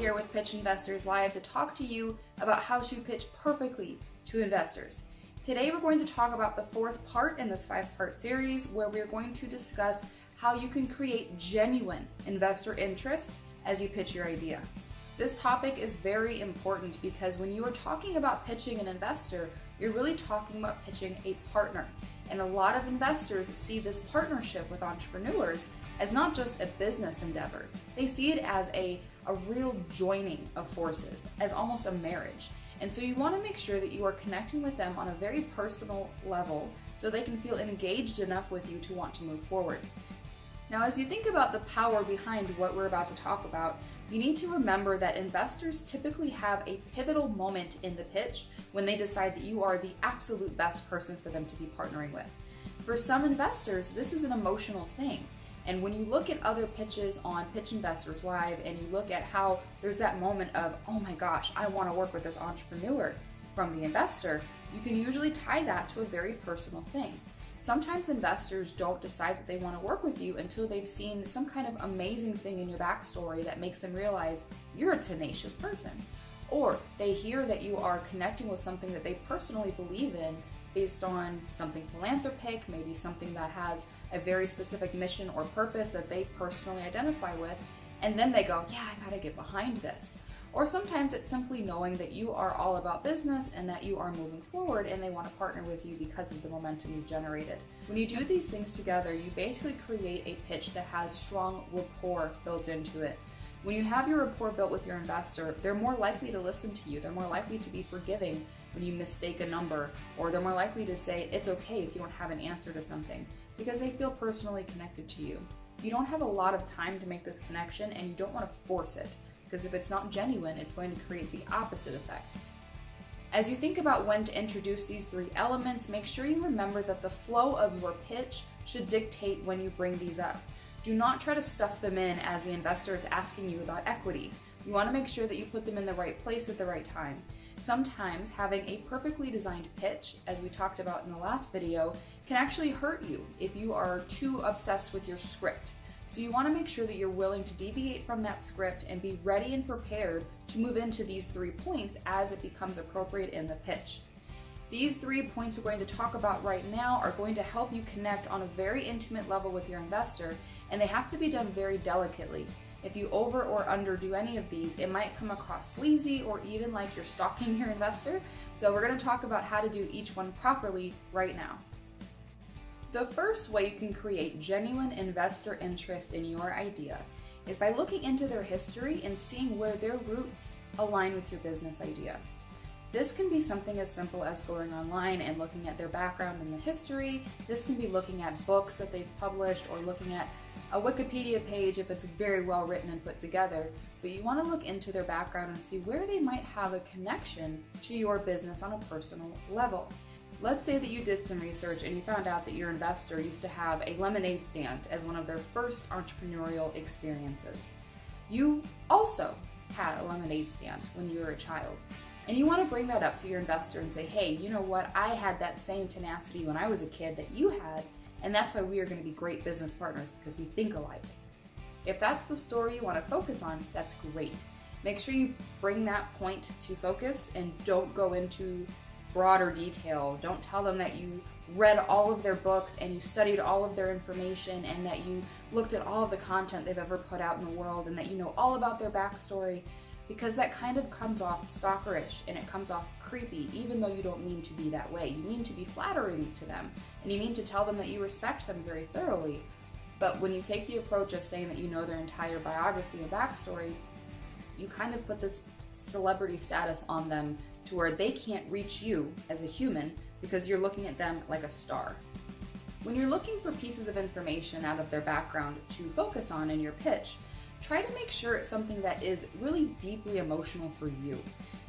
here with Pitch Investors Live to talk to you about how to pitch perfectly to investors. Today we're going to talk about the fourth part in this 5-part series where we're going to discuss how you can create genuine investor interest as you pitch your idea. This topic is very important because when you are talking about pitching an investor, you're really talking about pitching a partner. And a lot of investors see this partnership with entrepreneurs as not just a business endeavor. They see it as a real joining of forces, as almost a marriage. And so you want to make sure that you are connecting with them on a very personal level so they can feel engaged enough with you to want to move forward. Now, as you think about the power behind what we're about to talk about, you need to remember that investors typically have a pivotal moment in the pitch when they decide that you are the absolute best person for them to be partnering with. For some investors, this is an emotional thing. And when you look at other pitches on Pitch Investors Live and you look at how there's that moment of, oh my gosh, I want to work with this entrepreneur from the investor, you can usually tie that to a very personal thing. Sometimes investors don't decide that they want to work with you until they've seen some kind of amazing thing in your backstory that makes them realize you're a tenacious person. Or they hear that you are connecting with something that they personally believe in based on something philanthropic, maybe something that has a very specific mission or purpose that they personally identify with, and then they go, yeah, I gotta get behind this. Or sometimes it's simply knowing that you are all about business and that you are moving forward and they want to partner with you because of the momentum you've generated. When you do these things together, you basically create a pitch that has strong rapport built into it. When you have your rapport built with your investor, they're more likely to listen to you. They're more likely to be forgiving when you mistake a number, or they're more likely to say it's okay if you don't have an answer to something because they feel personally connected to you. You don't have a lot of time to make this connection and you don't want to force it, because if it's not genuine, it's going to create the opposite effect. As you think about when to introduce these 3 elements, make sure you remember that the flow of your pitch should dictate when you bring these up. Do not try to stuff them in as the investor is asking you about equity. You want to make sure that you put them in the right place at the right time. Sometimes having a perfectly designed pitch, as we talked about in the last video, can actually hurt you if you are too obsessed with your script. So you want to make sure that you're willing to deviate from that script and be ready and prepared to move into these 3 points as it becomes appropriate in the pitch. These 3 points we're going to talk about right now are going to help you connect on a very intimate level with your investor, and they have to be done very delicately. If you over or underdo any of these, it might come across sleazy or even like you're stalking your investor. So we're going to talk about how to do each one properly right now. The first way you can create genuine investor interest in your idea is by looking into their history and seeing where their roots align with your business idea. This can be something as simple as going online and looking at their background and their history. This can be looking at books that they've published or looking at a Wikipedia page if it's very well written and put together. But you want to look into their background and see where they might have a connection to your business on a personal level. Let's say that you did some research and you found out that your investor used to have a lemonade stand as one of their first entrepreneurial experiences. You also had a lemonade stand when you were a child. And you want to bring that up to your investor and say, hey, you know what? I had that same tenacity when I was a kid that you had, and that's why we are going to be great business partners because we think alike. If that's the story you want to focus on, that's great. Make sure you bring that point to focus and don't go into broader detail. Don't tell them that you read all of their books and you studied all of their information and that you looked at all of the content they've ever put out in the world and that you know all about their backstory, because that kind of comes off stalkerish and it comes off creepy, even though you don't mean to be that way. You mean to be flattering to them and you mean to tell them that you respect them very thoroughly. But when you take the approach of saying that you know their entire biography and backstory, you kind of put this celebrity status on them to where they can't reach you as a human because you're looking at them like a star. When you're looking for pieces of information out of their background to focus on in your pitch, try to make sure it's something that is really deeply emotional for you.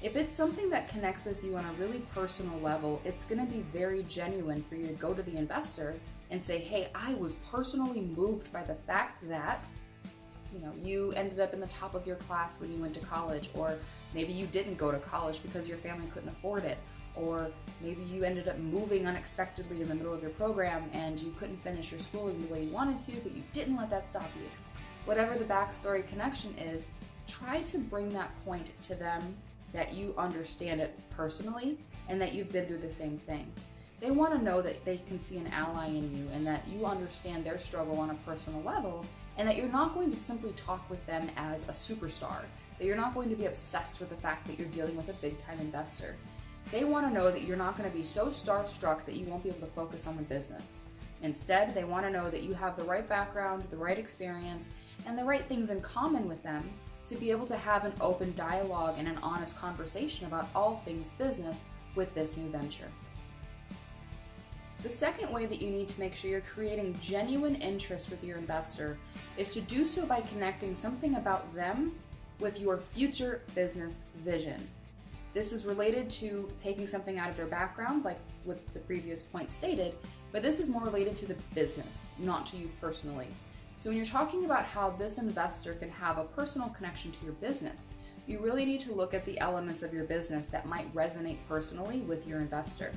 If it's something that connects with you on a really personal level, it's going to be very genuine for you to go to the investor and say, hey, I was personally moved by the fact that you ended up in the top of your class when you went to college, or maybe you didn't go to college because your family couldn't afford it, or maybe you ended up moving unexpectedly in the middle of your program and you couldn't finish your schooling the way you wanted to, but you didn't let that stop you. Whatever the backstory connection is, try to bring that point to them that you understand it personally and that you've been through the same thing. They want to know that they can see an ally in you and that you understand their struggle on a personal level, and that you're not going to simply talk with them as a superstar, that you're not going to be obsessed with the fact that you're dealing with a big-time investor. They want to know that you're not going to be so starstruck that you won't be able to focus on the business. Instead, they want to know that you have the right background, the right experience, and the right things in common with them to be able to have an open dialogue and an honest conversation about all things business with this new venture. The second way that you need to make sure you're creating genuine interest with your investor is to do so by connecting something about them with your future business vision. This is related to taking something out of their background, like with the previous point stated, but this is more related to the business, not to you personally. So when you're talking about how this investor can have a personal connection to your business, you really need to look at the elements of your business that might resonate personally with your investor.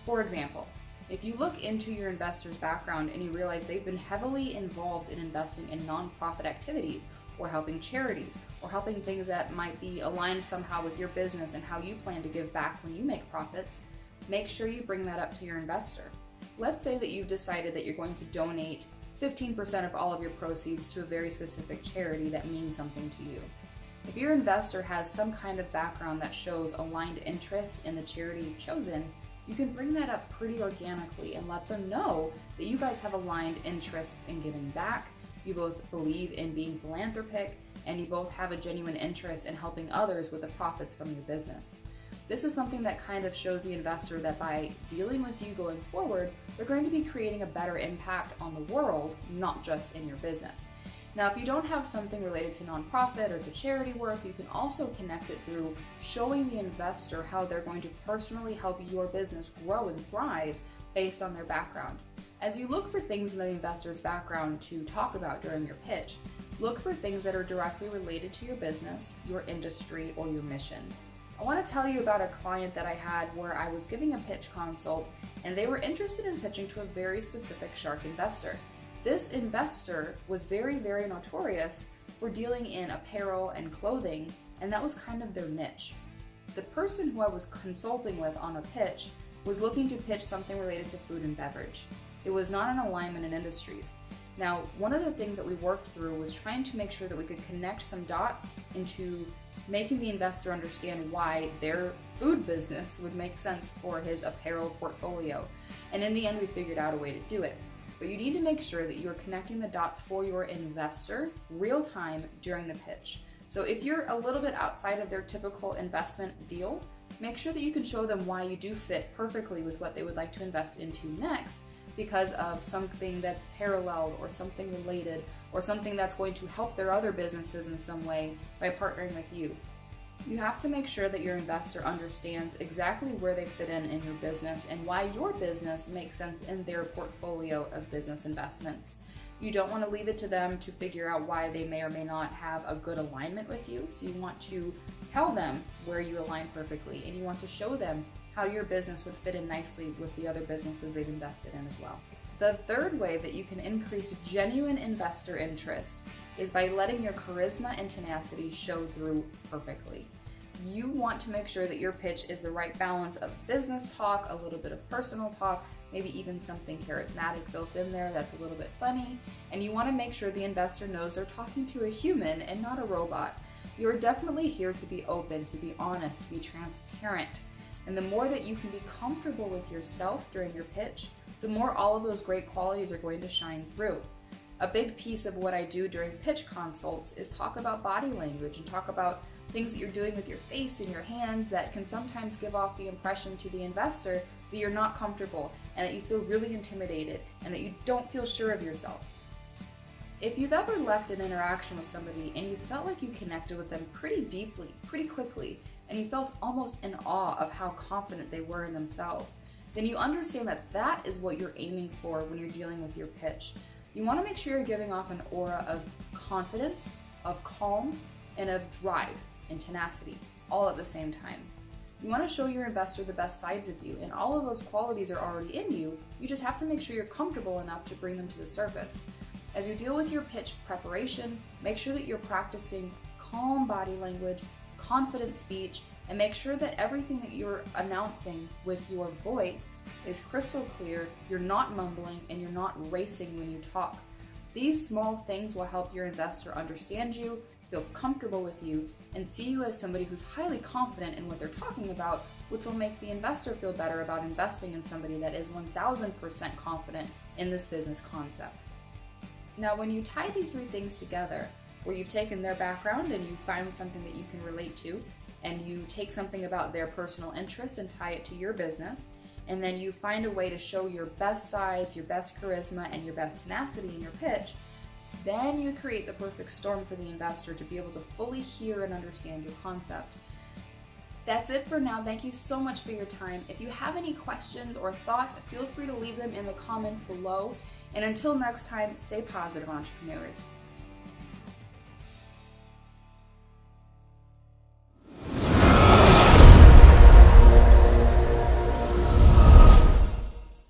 For example, if you look into your investor's background and you realize they've been heavily involved in investing in nonprofit activities, or helping charities, or helping things that might be aligned somehow with your business and how you plan to give back when you make profits, make sure you bring that up to your investor. Let's say that you've decided that you're going to donate 15% of all of your proceeds to a very specific charity that means something to you. If your investor has some kind of background that shows aligned interest in the charity you've chosen, you can bring that up pretty organically and let them know that you guys have aligned interests in giving back, you both believe in being philanthropic, and you both have a genuine interest in helping others with the profits from your business. This is something that kind of shows the investor that by dealing with you going forward, they're going to be creating a better impact on the world, not just in your business. Now, if you don't have something related to nonprofit or to charity work, you can also connect it through showing the investor how they're going to personally help your business grow and thrive based on their background. As you look for things in the investor's background to talk about during your pitch, look for things that are directly related to your business, your industry, or your mission. I want to tell you about a client that I had where I was giving a pitch consult and they were interested in pitching to a very specific shark investor. This investor was very, very notorious for dealing in apparel and clothing, and that was kind of their niche. The person who I was consulting with on a pitch was looking to pitch something related to food and beverage. It was not an alignment in industries. Now, one of the things that we worked through was trying to make sure that we could connect some dots into making the investor understand why their food business would make sense for his apparel portfolio. And in the end, we figured out a way to do it. But you need to make sure that you're connecting the dots for your investor real time during the pitch. So if you're a little bit outside of their typical investment deal, make sure that you can show them why you do fit perfectly with what they would like to invest into next, because of something that's paralleled or something related or something that's going to help their other businesses in some way by partnering with you. You have to make sure that your investor understands exactly where they fit in your business and why your business makes sense in their portfolio of business investments. You don't want to leave it to them to figure out why they may or may not have a good alignment with you. So you want to tell them where you align perfectly, and you want to show them how your business would fit in nicely with the other businesses they've invested in as well. The third way that you can increase genuine investor interest is by letting your charisma and tenacity show through perfectly. You want to make sure that your pitch is the right balance of business talk, a little bit of personal talk, maybe even something charismatic built in there that's a little bit funny, and you want to make sure the investor knows they're talking to a human and not a robot. You're definitely here to be open, to be honest, to be transparent. And the more that you can be comfortable with yourself during your pitch, the more all of those great qualities are going to shine through. A big piece of what I do during pitch consults is talk about body language and talk about things that you're doing with your face and your hands that can sometimes give off the impression to the investor that you're not comfortable and that you feel really intimidated and that you don't feel sure of yourself. If you've ever left an interaction with somebody and you felt like you connected with them pretty deeply, pretty quickly, and you felt almost in awe of how confident they were in themselves, then you understand that that is what you're aiming for when you're dealing with your pitch. You want to make sure you're giving off an aura of confidence, of calm, and of drive and tenacity, all at the same time. You want to show your investor the best sides of you, and all of those qualities are already in you. You just have to make sure you're comfortable enough to bring them to the surface. As you deal with your pitch preparation, make sure that you're practicing calm body language, confident speech, and make sure that everything that you're announcing with your voice is crystal clear, you're not mumbling, and you're not racing when you talk. These small things will help your investor understand you, feel comfortable with you, and see you as somebody who's highly confident in what they're talking about, which will make the investor feel better about investing in somebody that is 1000% confident in this business concept. Now, when you tie these three things together, where you've taken their background and you find something that you can relate to, and you take something about their personal interest and tie it to your business, and then you find a way to show your best sides, your best charisma, and your best tenacity in your pitch, then you create the perfect storm for the investor to be able to fully hear and understand your concept. That's it for now. Thank you so much for your time. If you have any questions or thoughts, feel free to leave them in the comments below. And until next time, stay positive, entrepreneurs.